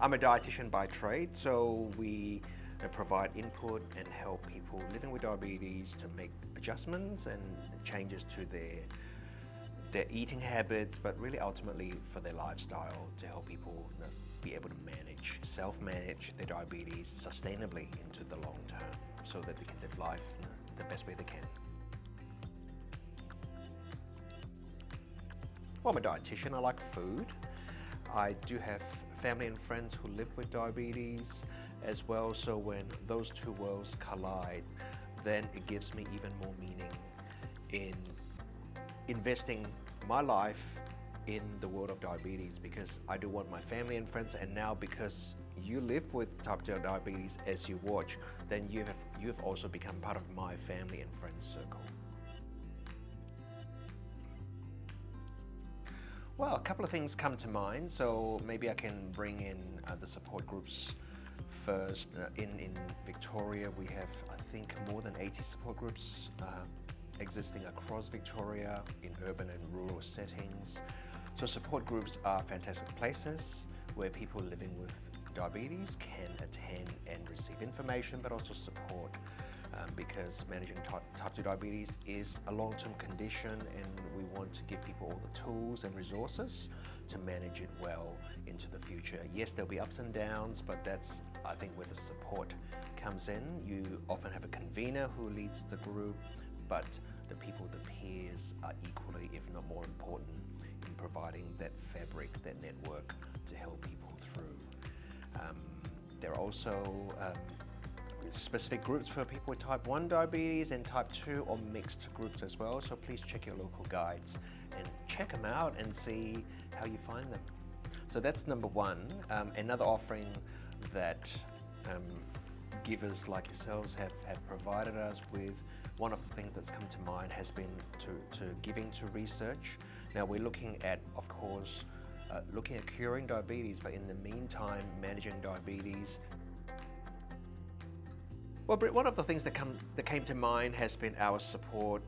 I'm a dietitian by trade, so we provide input and help people living with diabetes to make adjustments and changes to their eating habits, but really ultimately for their lifestyle, to help people be able to self-manage their diabetes sustainably into the long term so that they can live life the best way they can. Well, I'm a dietitian, I like food. I do have family and friends who live with diabetes as well, so when those two worlds collide, then it gives me even more meaning in investing my life in the world of diabetes, because I do want my family and friends, and now because you live with type 2 diabetes as you watch, then you've also become part of my family and friends circle. Well, a couple of things come to mind, so maybe I can bring in the support groups first. In Victoria, we have, I think, more than 80 support groups existing across Victoria in urban and rural settings. So support groups are fantastic places where people living with diabetes can attend and receive information, but also support, because managing type 2 diabetes is a long-term condition, and we want to give people all the tools and resources to manage it well into the future. Yes, there'll be ups and downs, but that's, I think, where the support comes in. You often have a convener who leads the group, but the people, the peers, are equally, if not more important, in providing that fabric, that network to help people through. There are also specific groups for people with type 1 diabetes and type 2 or mixed groups as well, so please check your local guides and check them out and see how you find them. So that's number one. Another offering that givers like yourselves have provided us with, one of the things that's come to mind has been to giving to research. Now we're looking at, of course, looking at curing diabetes, but in the meantime managing diabetes. Well, Britt, one of the things that came to mind has been our support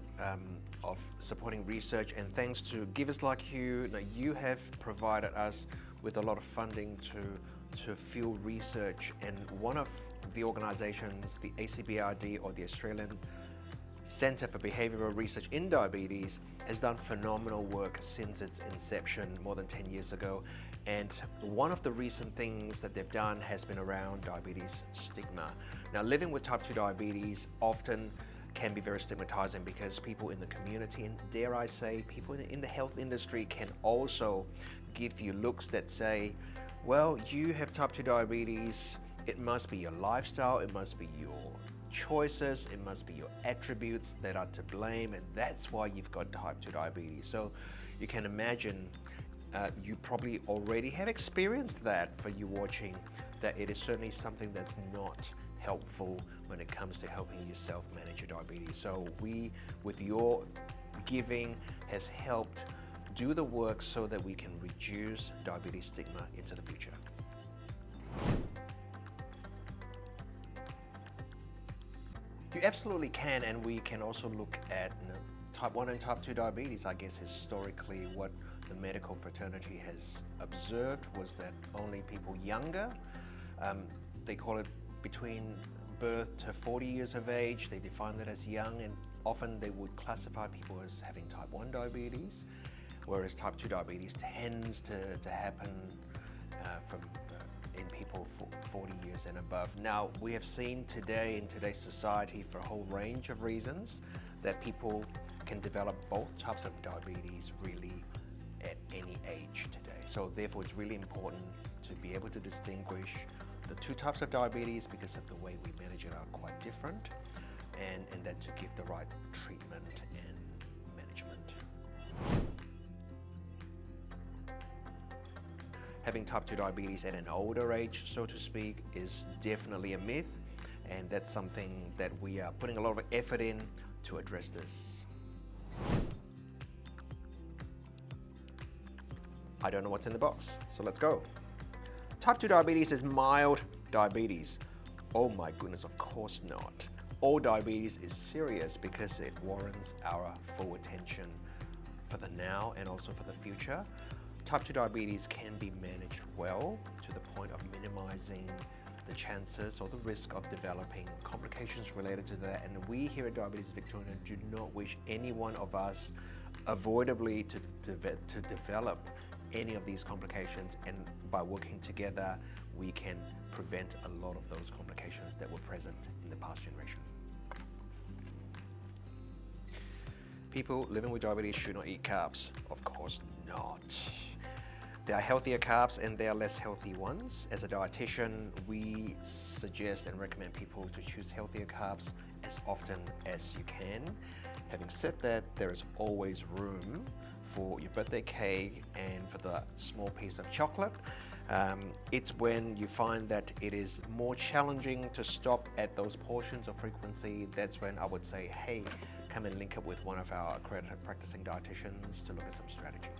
of supporting research, and thanks to givers like you, you have provided us with a lot of funding to fuel research, and one of the organisations, the ACBRD, or the Australian Centre for Behavioural Research in Diabetes, has done phenomenal work since its inception more than 10 years ago. And one of the recent things that they've done has been around diabetes stigma. Now, living with type 2 diabetes often can be very stigmatizing, because people in the community, and dare I say, people in the health industry, can also give you looks that say, well, you have type 2 diabetes, it must be your lifestyle, it must be your choices, it must be your attributes that are to blame, and that's why you've got type 2 diabetes. So you can imagine, you probably already have experienced that for you watching, that it is certainly something that's not helpful when it comes to helping yourself manage your diabetes. So we, with your giving, has helped do the work so that we can reduce diabetes stigma into the future. You absolutely can, and we can also look at type 1 and type 2 diabetes. I guess historically what the medical fraternity has observed was that only people younger, they call it between birth to 40 years of age, they define that as young, and often they would classify people as having type 1 diabetes, whereas type 2 diabetes tends to happen in people 40 years and above. Now, we have seen today in today's society, for a whole range of reasons, that people can develop both types of diabetes really at any age today. So therefore, it's really important to be able to distinguish the two types of diabetes, because of the way we manage it are quite different, and then to give the right treatment and management. Having type 2 diabetes at an older age, so to speak, is definitely a myth, and that's something that we are putting a lot of effort in to address this. I don't know what's in the box, so let's go. Type 2 diabetes is mild diabetes. Oh my goodness, of course not. All diabetes is serious because it warrants our full attention for the now and also for the future. type 2 diabetes can be managed well to the point of minimizing the chances or the risk of developing complications related to that. And we here at Diabetes Victoria do not wish any one of us avoidably to develop any of these complications, and by working together we can prevent a lot of those complications that were present in the past generation. People living with diabetes should not eat carbs. Of course not. There are healthier carbs and there are less healthy ones. As a dietitian, we suggest and recommend people to choose healthier carbs as often as you can. Having said that, there is always room for your birthday cake and for the small piece of chocolate. It's when you find that it is more challenging to stop at those portions of frequency, that's when I would say, hey, come and link up with one of our accredited practicing dietitians to look at some strategies.